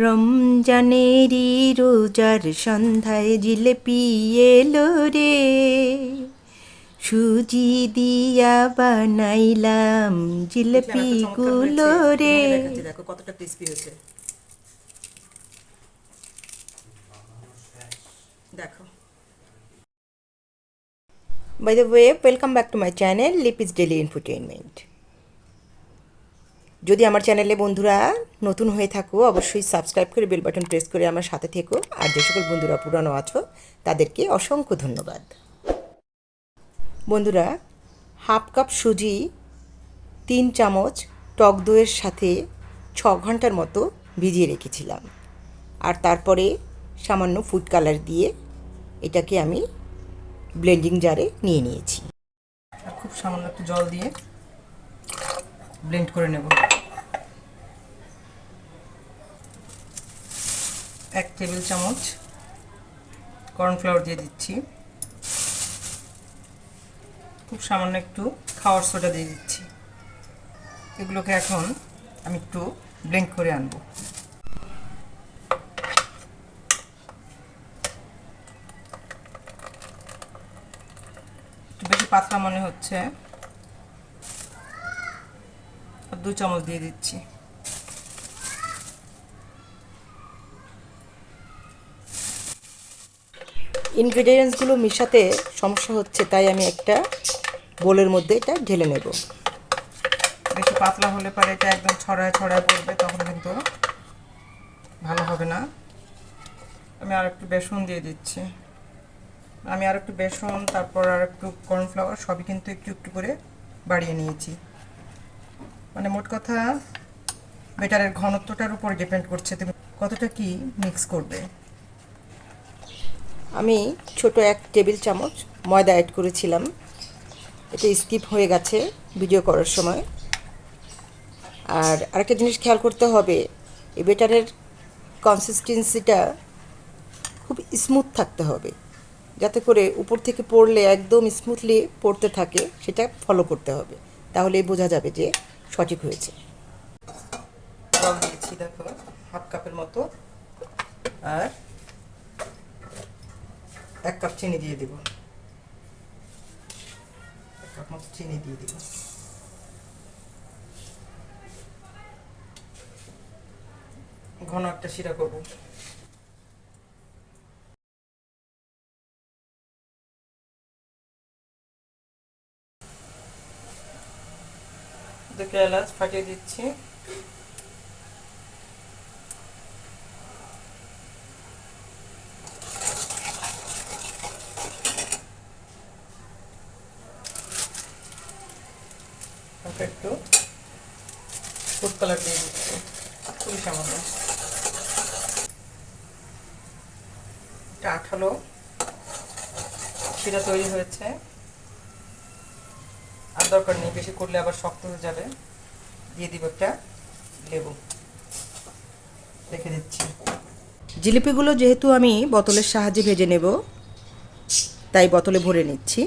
রমজানেরই রোজার সন্ধ্যায় জিলেপি এলো রে, সুজি দিয়া বানাইলাম জিলেপি গুলো রে। দেখো কতটা ক্রিস্পি হয়েছে, দেখো। By the way, welcome back to my channel Lipi's daily entertainment. যদি আমার চ্যানেলে বন্ধুরা নতুন হয়ে থাকো, অবশ্যই সাবস্ক্রাইব করে বেল বাটন প্রেস করে আমার সাথে থেকো। আর যে সকল বন্ধুরা পুরানো আছো তাদেরকে অসংখ্য ধন্যবাদ। বন্ধুরা, হাফ কাপ সুজি, 3 চামচ টক দইয়ের সাথে 6 ঘন্টার মতো ভিজিয়ে রেখেছিলাম। আর তারপরে সামান্য ফুড কালার দিয়ে এটাকে আমি ব্লেন্ডিং জারে নিয়ে নিয়েছি। আর খুব সামান্য একটু জল দিয়ে ব্লেন্ড করে নেব। 1 টেবিল চামচ কর্নফ্লাওয়ার দিয়ে দিচ্ছি। খুব সামান্য একটু খাওয়ার সোডা দিয়ে দিচ্ছি। এগুলোকে এখন আমি একটু ব্লেন্ড করে আনবো। একটু বেশি পাতলা মনে হচ্ছে, আর 2 চামচ দিয়ে দিচ্ছি। ইনগ্রেডিয়েন্টসগুলো মিশাতে সমস্যা হচ্ছে, তাই আমি একটা বোলের মধ্যে এটা ঢেলে নেব। বেশি পাতলা হলে পরে এটা একদম ছড়ায় ছড়ায় পড়বে, তখন কিন্তু ভালো হবে না। আমি আর একটু বেসন দিয়ে দিচ্ছি। তারপর আর একটু কর্নফ্লাওয়ার, সবই কিন্তু একটু একটু করে বাড়িয়ে নিয়েছি। মানে মোট কথা বেটারের ঘনত্বটার উপর ডিপেন্ড করছে তুমি কতটা কি মিক্স করবে। আমি ছোট 1 টেবিল চামচ ময়দা অ্যাড করেছিলাম, এটা স্কিপ হয়ে গেছে ভিডিও করার সময়। আর আরেকটা জিনিস খেয়াল করতে হবে, এই বেটারের কনসিস্টেন্সিটা খুব স্মুথ থাকতে হবে, যাতে করে উপর থেকে পড়লে একদম স্মুথলি পড়তে থাকে, সেটা ফলো করতে হবে। তাহলেই বোঝা যাবে যে সঠিক হয়েছে। জল দিয়েছি দেখো, হাফ কাপের মতো। আর 1 কাপ চিনি দিয়ে দিব। 1 কাপ মতো চিনি দিয়ে দিব। ঘন একটা শিরা করবো। দুটো এলাচ ফাটিয়ে দিচ্ছি। একটু ফুড কালার দিয়ে দিচ্ছি, খুবই সামান্য। এটা আঠালো শিরা তৈরি হয়েছে। আর দরকার নেই, বেশি করলে আবার শক্ত হয়ে যাবে। দিয়ে দিব একটা লেবু, রেখে দিচ্ছি। জিলিপিগুলো যেহেতু আমি বোতলের সাহায্যে ভেজে নেব, তাই বোতলে ভরে নিচ্ছি।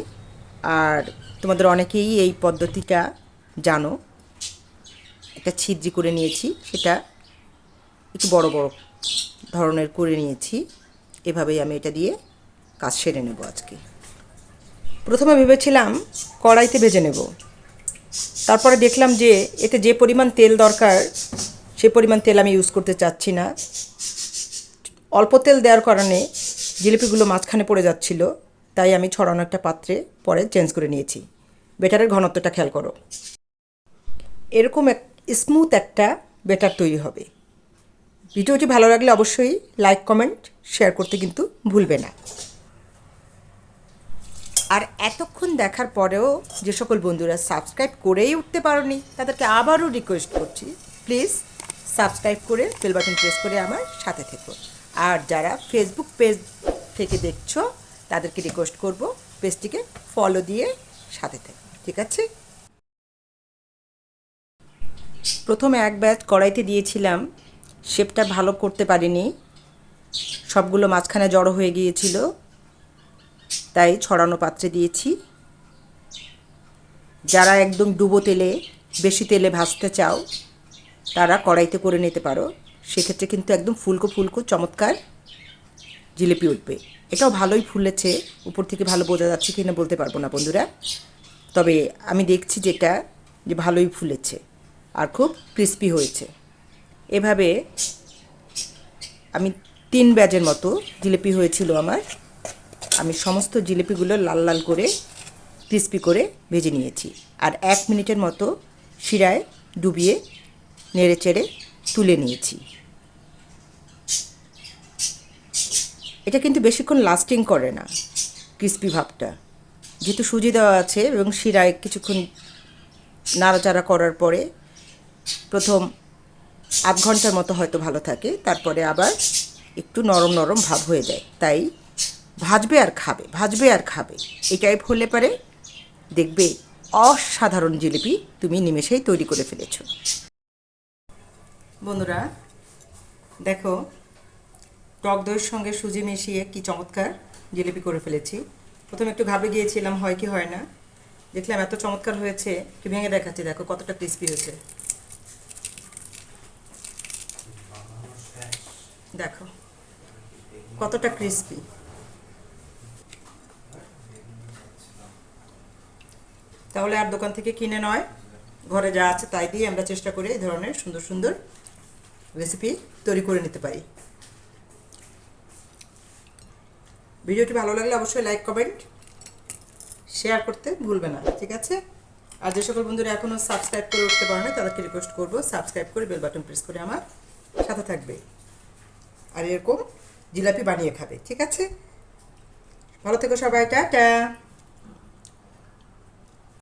আর তোমাদের অনেকেই এই পদ্ধতিটা জানো। একটা ছিদ্রি করে নিয়েছি, সেটা একটু বড় বড় ধরনের করে নিয়েছি। এভাবেই আমি এটা দিয়ে কাজ সেরে নেব আজকে। প্রথমে ভেবেছিলাম কড়াইতে ভেজে নেব, তারপরে দেখলাম যে এতে যে পরিমাণ তেল দরকার সে পরিমাণ তেল আমি ইউজ করতে চাচ্ছি না। অল্প তেল দেওয়ার কারণে জিলিপিগুলো মাঝখানে পড়ে যাচ্ছিল, তাই আমি ছড়ানো একটা পাত্রে পরে চেঞ্জ করে নিয়েছি। বেটারের ঘনত্বটা খেয়াল করো, এরকম স্মুথ একটা বেটার তৈরি হবে। ভিডিওটি ভালো লাগলে অবশ্যই লাইক কমেন্ট শেয়ার করতে কিন্তু ভুলবে না। আর এতক্ষণ দেখার পরেও যে সকল বন্ধুরা সাবস্ক্রাইব করেই উঠতে পারোনি, তাদেরকে আবারও রিকোয়েস্ট করছি, প্লিজ সাবস্ক্রাইব করে বেল বাটন প্রেস করে আমার সাথে থেকো। আর যারা ফেসবুক পেজ থেকে দেখছো তাদেরকে রিকোয়েস্ট করব পেজটিকে ফলো দিয়ে সাথে থেকো, ঠিক আছে? প্রথমে 1 ব্যাচ কড়াইতে দিয়েছিলাম, শেপটা ভালো করতে পারিনি, সবগুলো মাঝখানে জড়ো হয়ে গিয়েছিল, তাই ছড়ানো পাত্রে দিয়েছি। যারা একদম ডুবো তেলে, বেশি তেলে ভাজতে চাও তারা কড়াইতে করে নিতে পারো, সেক্ষেত্রে কিন্তু একদম ফুলকো ফুলকো চমৎকার জিলিপি উঠবে। এটাও ভালোই ফুলেছে, উপর থেকে ভালো বোঝা যাচ্ছে কি না বলতে পারবো না বন্ধুরা, তবে আমি দেখছি যেটা যে ভালোই ফুলেছে আর খুব ক্রিস্পি হয়েছে। এভাবে আমি 3 ব্যাচের মতো জিলিপি হয়েছিল আমার। আমি সমস্ত জিলিপিগুলো লাল লাল করে ক্রিস্পি করে ভেজে নিয়েছি, আর 1 মিনিটের মতো শিরায় ডুবিয়ে নেড়ে চেড়ে তুলে নিয়েছি। এটা কিন্তু বেশিক্ষণ লাস্টিং করে না ক্রিস্পি ভাবটা, যেহেতু সুজি দেওয়া আছে এবং শিরায় কিছুক্ষণ নাড়াচাড়া করার পরে প্রথম আধ ঘন্টার মতো হয়তো ভালো থাকে, তারপরে আবার একটু নরম নরম ভাব হয়ে যায়। তাই ভাজবে আর খাবে, ভাজবে আর খাবে, এই টাইপ হলে পারে দেখবে অসাধারণ জিলিপি তুমি নিমেষেই তৈরি করে ফেলেছো। বন্ধুরা দেখো, টক দইয়ের সঙ্গে সুজি মিশিয়ে কি চমৎকার জিলিপি করে ফেলেছি। প্রথমে একটু ঘাবড়ে গিয়েছিলাম হয় কি হয় না, দেখলাম এত চমৎকার হয়েছে, একটু ভেঙে দেখাচ্ছি, দেখো কতটা ক্রিস্পি হয়েছে। দেখো কতটা ক্রিস্পি। তাহলে আর দোকান থেকে কিনে নয়, ঘরে যা আছে তাই দিয়ে আমরা চেষ্টা করি এই ধরনের সুন্দর সুন্দর রেসিপি তৈরি করে নিতে পারি। ভিডিওটি ভালো লাগলে অবশ্যই লাইক কমেন্ট শেয়ার করতে ভুলবে না, ঠিক আছে? আর যে সকল বন্ধুরা এখনও সাবস্ক্রাইব করে উঠতে পারে না তাদেরকে রিকোয়েস্ট করবো সাবস্ক্রাইব করে বেল বাটন প্রেস করে আমার সাথে থাকবে, আর এরকম জিলাপি বানিয়ে খাবে, ঠিক আছে? ভালো থেকো সবাই, টাটা।